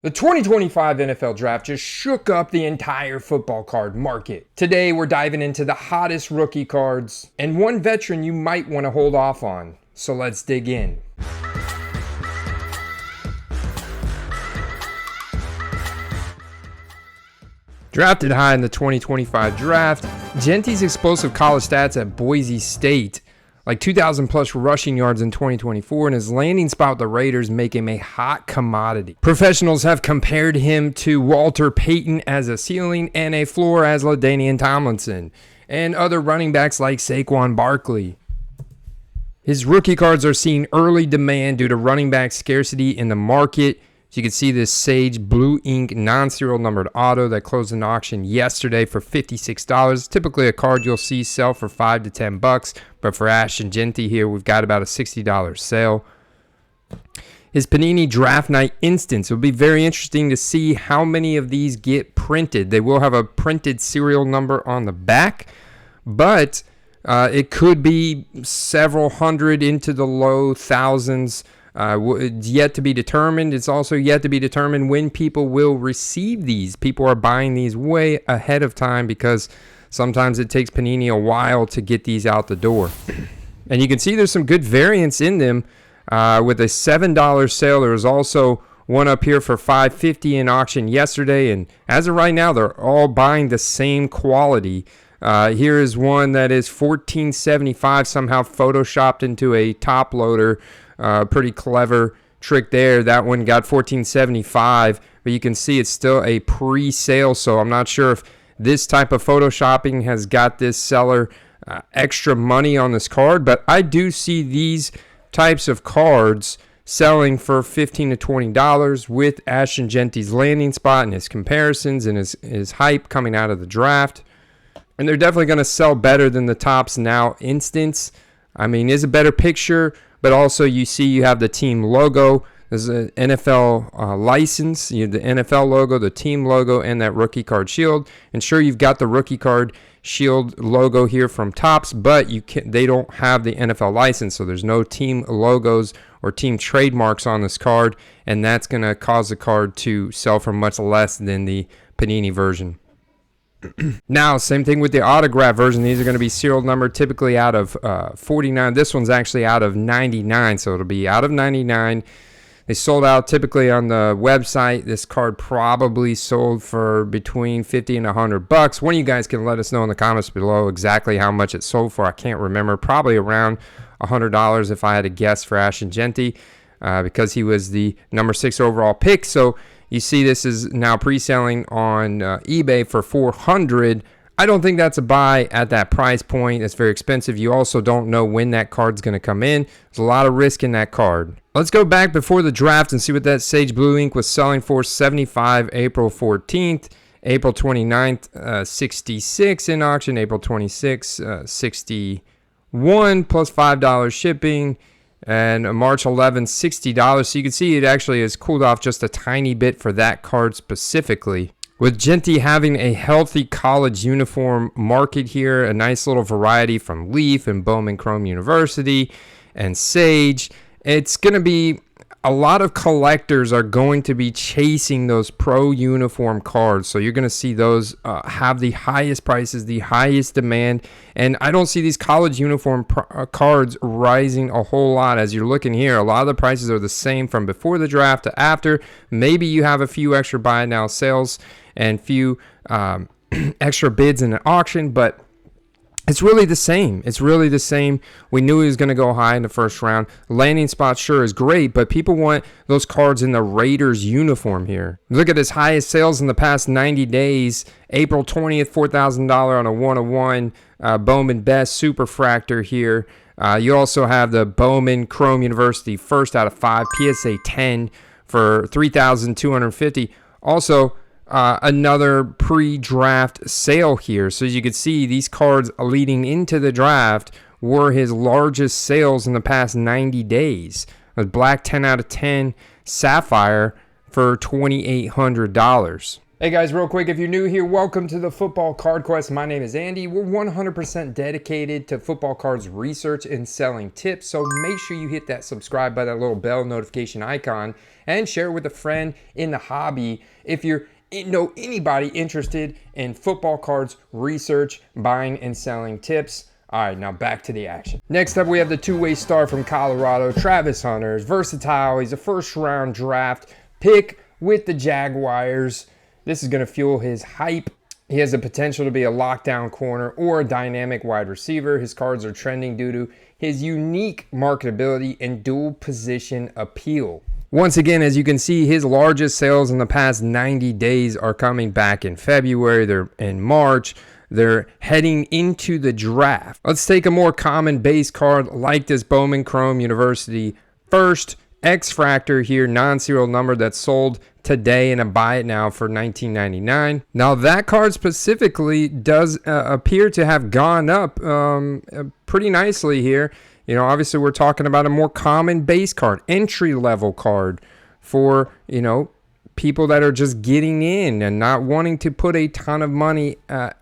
The 2025 NFL Draft just shook up the entire football card market. Today, we're diving into the hottest rookie cards and one veteran you might want to hold off on. So let's dig in. Drafted high in the 2025 draft, Genty's explosive college stats at Boise State, like 2,000 plus rushing yards in 2024, and his landing spot with the Raiders make him a hot commodity. Professionals have compared him to Walter Payton as a ceiling and a floor as LaDainian Tomlinson, and other running backs like Saquon Barkley. His rookie cards are seeing early demand due to running back scarcity in the market. So you can see this Sage Blue Ink non-serial numbered auto that closed an auction yesterday for $56. Typically a card you'll see sell for $5 to $10, but for Ashton Genty here, we've got about a $60 sale. His Panini Draft Night Instants. It'll be very interesting to see how many of these get printed. They will have a printed serial number on the back, but it could be several hundred into the low thousands. It's yet to be determined. It's also yet to be determined when people will receive these. People are buying these way ahead of time because sometimes it takes Panini a while to get these out the door. And you can see there's some good variants in them with a $7 sale. There was also one up here for $5.50 in auction yesterday. And as of right now, they're all buying the same quality. Here is one that is $14.75, somehow photoshopped into a top loader. Pretty clever trick there. That one got $14.75, but you can see it's still a pre-sale, so I'm not sure if this type of photoshopping has got this seller extra money on this card, but I do see these types of cards selling for $15 to $20 with Ashton Genty's landing spot and his comparisons and his hype coming out of the draft. And they're definitely going to sell better than the Topps Now Instants. I mean, it's a better picture, but also you see you have the team logo. There's an NFL license. You have the NFL logo, the team logo, and that rookie card shield. And sure, you've got the rookie card shield logo here from Topps, but they don't have the NFL license, so there's no team logos or team trademarks on this card, and that's going to cause the card to sell for much less than the Panini version. Now, same thing with the autograph version. These are going to be serial numbered, typically out of 49. This one's actually out of 99, so it'll be out of 99. They sold out typically on the website. This card probably sold for between $50 and $100. One of you guys can let us know in the comments below exactly how much it sold for. I can't remember. Probably around $100 if I had to guess for Ashton Genty, because he was the number 6 overall pick. So you see this is now pre-selling on eBay for $400. I don't think that's a buy at that price point. It's very expensive. You also don't know when that card's going to come in. There's a lot of risk in that card. Let's go back before the draft and see what that Sage Blue Ink was selling for. $75 April 14th. April 29th, $66 in auction. April 26th, $61 plus $5 shipping. And March 11th, $60. So you can see it actually has cooled off just a tiny bit for that card specifically. With Genty having a healthy college uniform market here, a nice little variety from Leaf and Bowman Chrome University and Sage, it's going to be a lot of collectors are going to be chasing those pro uniform cards. So you're going to see those have the highest prices, the highest demand. And I don't see these college uniform cards rising a whole lot. As you're looking here, a lot of the prices are the same from before the draft to after. Maybe you have a few extra buy now sales and few extra bids in an auction, but it's really the same. It's really the same. We knew he was going to go high in the first round. Landing spot sure is great, but people want those cards in the Raiders uniform here. Look at his highest sales in the past 90 days. April 20th, $4,000 on a 101 Bowman Best Superfractor here. You also have the Bowman Chrome University first out of 5 PSA 10 for $3,250. Also, another pre-draft sale here. So as you can see, these cards leading into the draft were his largest sales in the past 90 days. A black 10 out of 10 Sapphire for $2,800. Hey guys, real quick, if you're new here, welcome to the Football Card Quest. My name is Andy. We're 100% dedicated to football cards research and selling tips, so make sure you hit that subscribe button, that little bell notification icon, and share it with a friend in the hobby if you know anybody interested in football cards research, buying, and selling tips. All right, now back to the action. Next up, we have the two-way star from Colorado, Travis Hunter. He's versatile. He's a first-round draft pick with the Jaguars. This is going to fuel his hype. He has the potential to be a lockdown corner or a dynamic wide receiver. His cards are trending due to his unique marketability and dual position appeal. Once again, as you can see, his largest sales in the past 90 days are coming back in February. They're in March. They're heading into the draft. Let's take a more common base card like this Bowman Chrome University First X-Fractor here, non-serial number that's sold today and a buy it now for $19.99. Now that card specifically does appear to have gone up pretty nicely here. You know, obviously we're talking about a more common base card, entry level card for, you know, people that are just getting in and not wanting to put a ton of money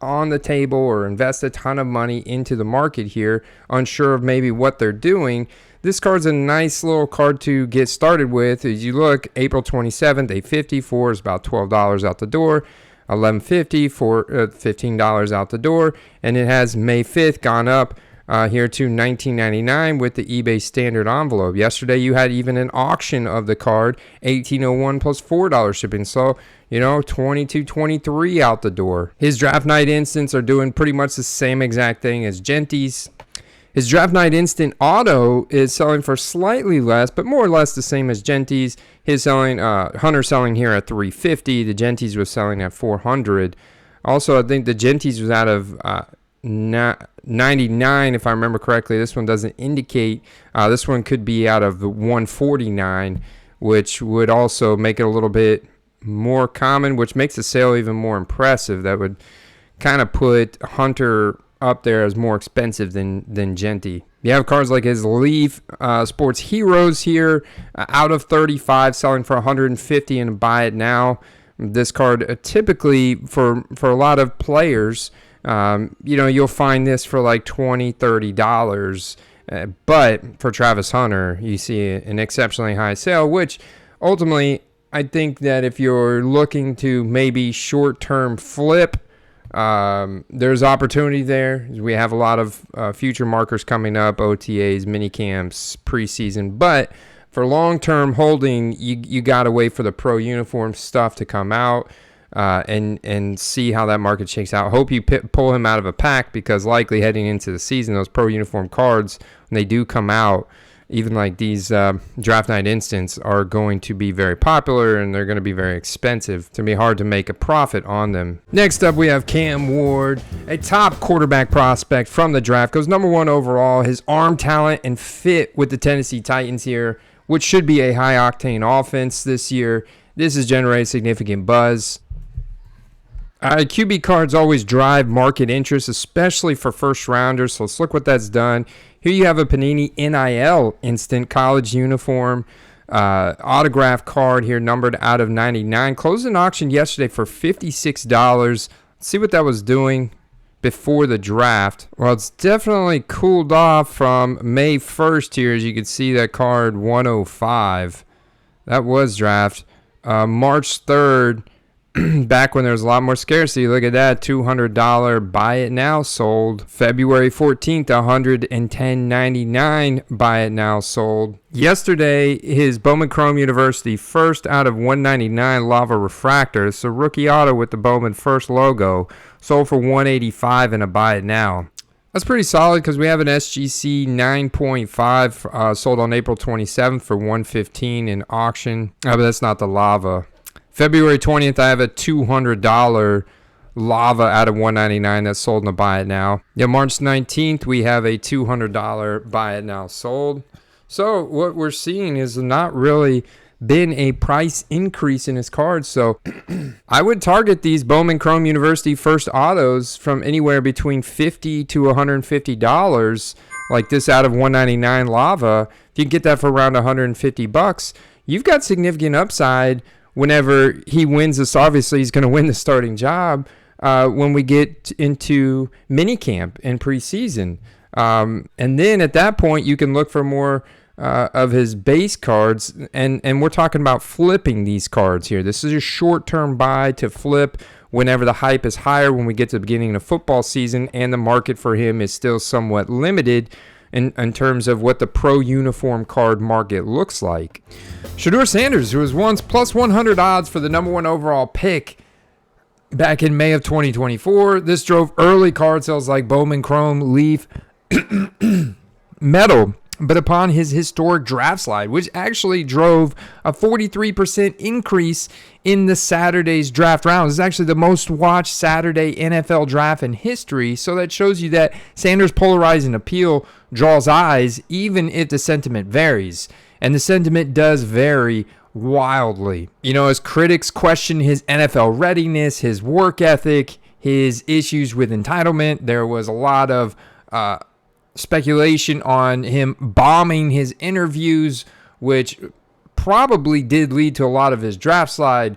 on the table or invest a ton of money into the market here, unsure of maybe what they're doing. This card's a nice little card to get started with. As you look, April 27th, $8.54 is about $12 out the door. $11.50 for $15 out the door. And it has May 5th gone up here to $19.99 with the eBay standard envelope. Yesterday, you had even an auction of the card, $18.01 plus $4 shipping. So, you know, $22.23 out the door. His draft night instants are doing pretty much the same exact thing as Genty's. His Draft Night Instant Auto is selling for slightly less, but more or less the same as Genty's. His selling, Hunter selling here at $350. The Genty's was selling at $400. Also, I think the Genty's was out of 99, if I remember correctly. This one doesn't indicate. This one could be out of the 149, which would also make it a little bit more common, which makes the sale even more impressive. That would kind of put Hunter up there as more expensive than Genty. You have cards like his Leaf Sports Heroes here, out of 35, selling for $150 and buy it now. This card typically for a lot of players, you know, you'll find this for like $20, $30. But for Travis Hunter, you see an exceptionally high sale, which ultimately I think that if you're looking to maybe short-term flip, there's opportunity there. We have a lot of future markers coming up, OTAs, mini camps, preseason. But for long-term holding, you got to wait for the pro uniform stuff to come out and see how that market shakes out. Hope you pull him out of a pack, because likely heading into the season, those pro uniform cards, when they do come out, even like these draft night instants, are going to be very popular and they're going to be very expensive. It's going to be hard to make a profit on them. Next up, we have Cam Ward, a top quarterback prospect from the draft. Goes number 1 overall. His arm talent and fit with the Tennessee Titans here, which should be a high-octane offense this year. This has generated significant buzz. QB cards always drive market interest, especially for first-rounders. So let's look what that's done. Here you have a Panini NIL Instant college uniform autograph card here, numbered out of 99. Closed an auction yesterday for $56. Let's see what that was doing before the draft. Well, it's definitely cooled off from May 1st here. As you can see, that card 105. That was draft. March 3rd. Back when there was a lot more scarcity, look at that, $200 buy it now sold. February 14th, $110.99 buy it now sold. Yesterday, his Bowman Chrome University First out of 199 Lava Refractor. It's a rookie auto with the Bowman First logo, sold for $185 and a buy it now. That's pretty solid, because we have an SGC 9.5 sold on April 27th for $115 in auction. But that's not the Lava. February 20th, I have a $200 Lava out of 199 that's sold in the buy it now. Yeah, March 19th, we have a $200 buy it now sold. So what we're seeing is not really been a price increase in his cards. So I would target these Bowman Chrome University First autos from anywhere between $50 to $150, like this out of 199 Lava. If you can get that for around $150, you've got significant upside whenever he wins this, obviously he's going to win the starting job when we get into minicamp and preseason. And then at that point, you can look for more of his base cards, and we're talking about flipping these cards here. This is a short-term buy to flip whenever the hype is higher when we get to the beginning of football season, and the market for him is still somewhat limited in terms of what the pro uniform card market looks like. Shador Sanders, who was once plus 100 odds for the number 1 overall pick back in May of 2024, this drove early card sales like Bowman Chrome, Leaf, Metal. But upon his historic draft slide, which actually drove a 43% increase in the Saturday's draft round. It's actually the most watched Saturday NFL draft in history. So that shows you that Sanders' polarizing appeal draws eyes, even if the sentiment varies. And the sentiment does vary wildly. You know, as critics question his NFL readiness, his work ethic, his issues with entitlement, there was a lot of speculation on him bombing his interviews, which probably did lead to a lot of his draft slide.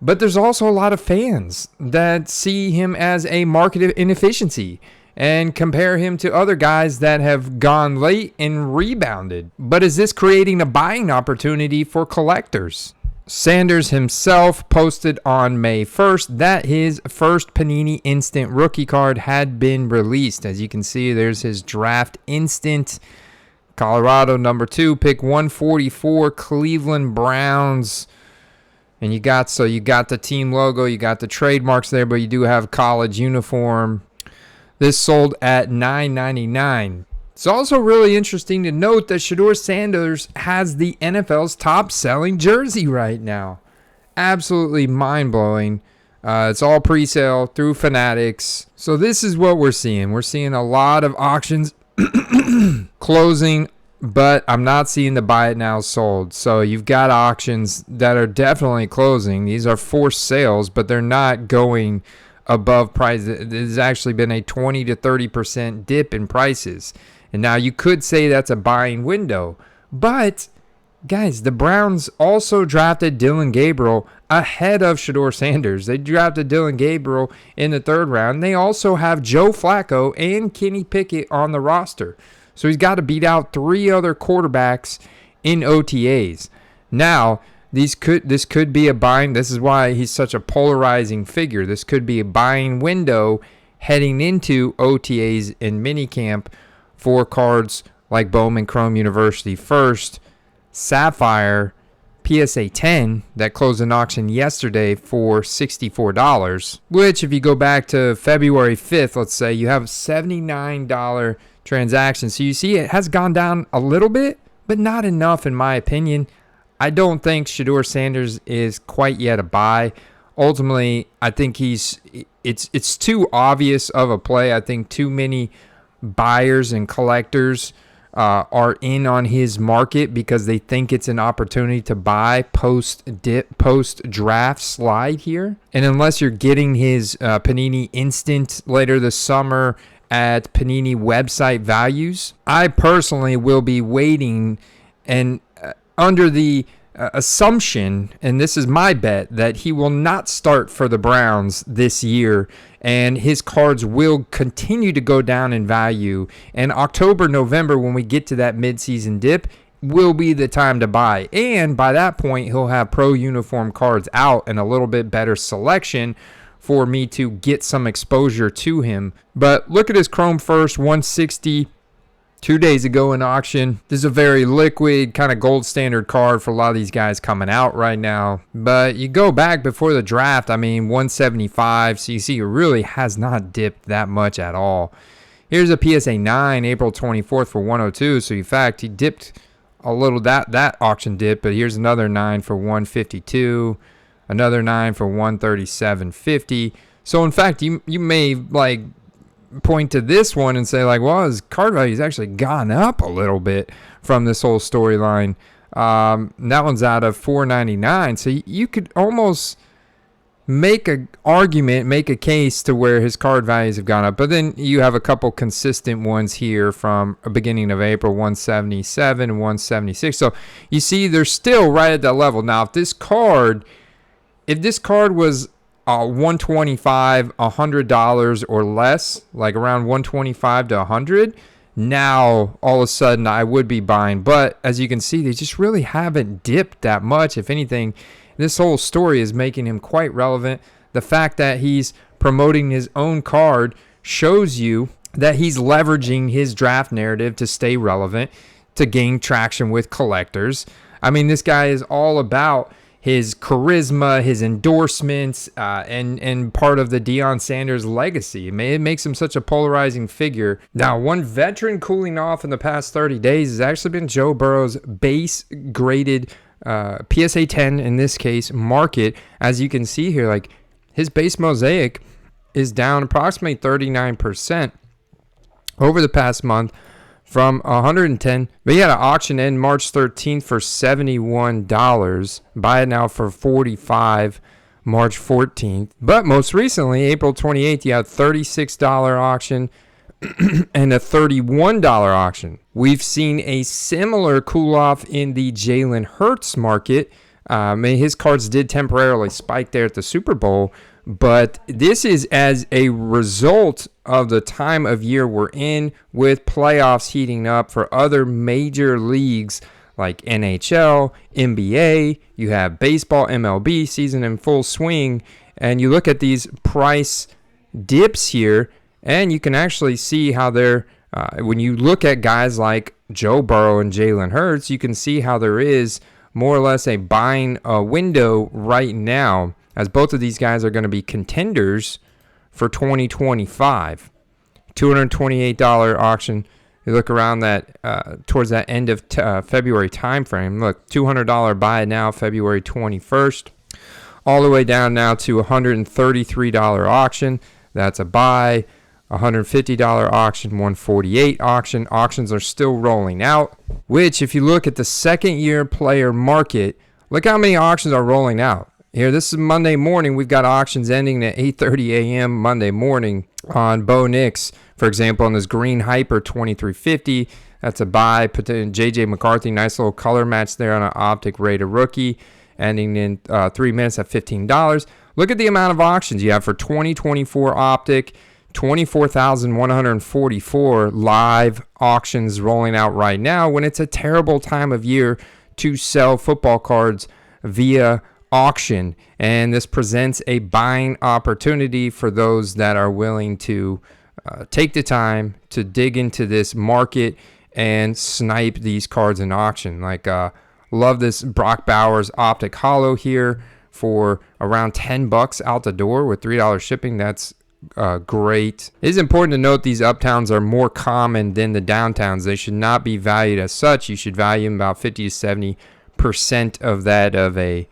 But there's also a lot of fans that see him as a market inefficiency and compare him to other guys that have gone late and rebounded. But is this creating a buying opportunity for collectors? Sanders himself posted on May 1st that his first Panini Instant rookie card had been released. As you can see, there's his draft instant. Colorado number 2, pick 144, Cleveland Browns. And you got the team logo, you got the trademarks there, but you do have college uniform. This sold at $9.99. It's also really interesting to note that Shador Sanders has the NFL's top-selling jersey right now. Absolutely mind-blowing. It's all pre-sale through Fanatics. So this is what we're seeing. We're seeing a lot of auctions closing, but I'm not seeing the buy it now sold. So you've got auctions that are definitely closing. These are forced sales, but they're not going above price. There's actually been a 20 to 30% dip in prices. And now you could say that's a buying window. But, guys, the Browns also drafted Dylan Gabriel ahead of Shador Sanders. They drafted Dylan Gabriel in the 3rd round. They also have Joe Flacco and Kenny Pickett on the roster. So he's got to beat out 3 other quarterbacks in OTAs. Now, this could be a buying. This is why he's such a polarizing figure. This could be a buying window heading into OTAs and minicamp for cards like Bowman Chrome University First, Sapphire, PSA 10 that closed an auction yesterday for $64, which if you go back to February 5th, let's say, you have a $79 transaction. So you see it has gone down a little bit, but not enough in my opinion. I don't think Shador Sanders is quite yet a buy. Ultimately, I think it's too obvious of a play. I think too many buyers and collectors are in on his market because they think it's an opportunity to buy post draft slide here. And unless you're getting his Panini Instant later this summer at Panini website values, I personally will be waiting and under the assumption, and this is my bet, that he will not start for the Browns this year, and his cards will continue to go down in value. And October, November, when we get to that midseason dip, will be the time to buy. And by that point, he'll have pro uniform cards out and a little bit better selection for me to get some exposure to him. But look at his Chrome First, 160. 2 days ago in auction. This is a very liquid, kind of gold standard card for a lot of these guys coming out right now. But you go back before the draft, 175. So you see it really has not dipped that much at all. Here's a PSA 9, April 24th for 102. So in fact, he dipped a little, that auction dip. But here's another 9 for 152. Another 9 for 137.50. So in fact, you may point to this one and say well, his card value's actually gone up a little bit from this whole storyline. That one's out of $4.99, so you could almost make a argument, make a case to where his card values have gone up. But then you have a couple consistent ones here from a beginning of April, 177 and 176. So you see they're still right at that level. Now, if this card was 125, $100 or less, like around 125 to 100, now all of a sudden I would be buying. But as you can see, they just really haven't dipped that much. If anything, this whole story is making him quite relevant. The fact that he's promoting his own card shows you that he's leveraging his draft narrative to stay relevant, to gain traction with collectors. I mean, this guy is all about his charisma, his endorsements, and part of the Deion Sanders legacy. It makes him such a polarizing figure. Now, one veteran cooling off in the past 30 days has actually been Joe Burrow's base graded PSA 10, in this case, market. As you can see here, like his base mosaic is down approximately 39% over the past month from 110. But he had an auction end March 13th for $71. Buy it now for $45 March 14th. But most recently, April 28th, you had a $36 auction and a $31 auction. We've seen a similar cool off in the Jalen Hurts market. His cards did temporarily spike there at the Super Bowl, but this is as a result of the time of year we're in, with playoffs heating up for other major leagues like NHL, NBA. You have baseball, MLB season in full swing, and you look at these price dips here, and you can actually see how they're, when you look at guys like Joe Burrow and Jalen Hurts, you can see how there is more or less a buying window right now, as both of these guys are going to be contenders for 2025. $228 auction. You look around that towards that end of February timeframe. Look, $200 buy now, February 21st, all the way down now to $133 auction. That's a buy. $150 auction, $148 auction. Auctions are still rolling out, which if you look at the second year player market, look how many auctions are rolling out. Here, this is Monday morning. We've got auctions ending at 8:30 a.m. Monday morning on Bo Nix, for example, on this green Hyper 2350. That's a buy. JJ McCarthy, nice little color match there on an optic rated rookie, ending in 3 minutes at $15. Look at the amount of auctions you have for 2024 optic. 24,144 live auctions rolling out right now, when it's a terrible time of year to sell football cards via auction. And this presents a buying opportunity for those that are willing to take the time to dig into this market and snipe these cards in auction. Like, love this Brock Bowers optic holo here for around $10 out the door with $3 shipping. That's great. It is important to note these uptowns are more common than the downtowns. They should not be valued as such. You should value them about 50 to 70% of that of a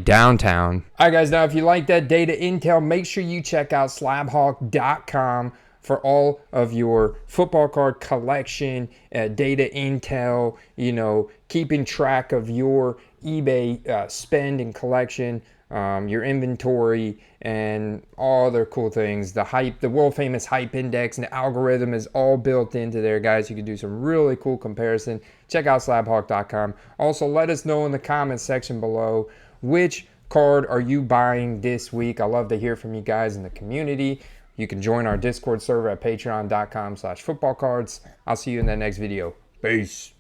downtown. All right, guys. Now, if you like that data intel, make sure you check out slabhawk.com for all of your football card collection, data intel, keeping track of your eBay spend and collection, your inventory, and all other cool things. The hype, the world famous hype index and the algorithm is all built into there, guys. You can do some really cool comparison. Check out slabhawk.com. Also, let us know in the comments section below, which card are you buying this week? I love to hear from you guys in the community. You can join our Discord server at patreon.com/footballcards. I'll see you in the next video. Peace.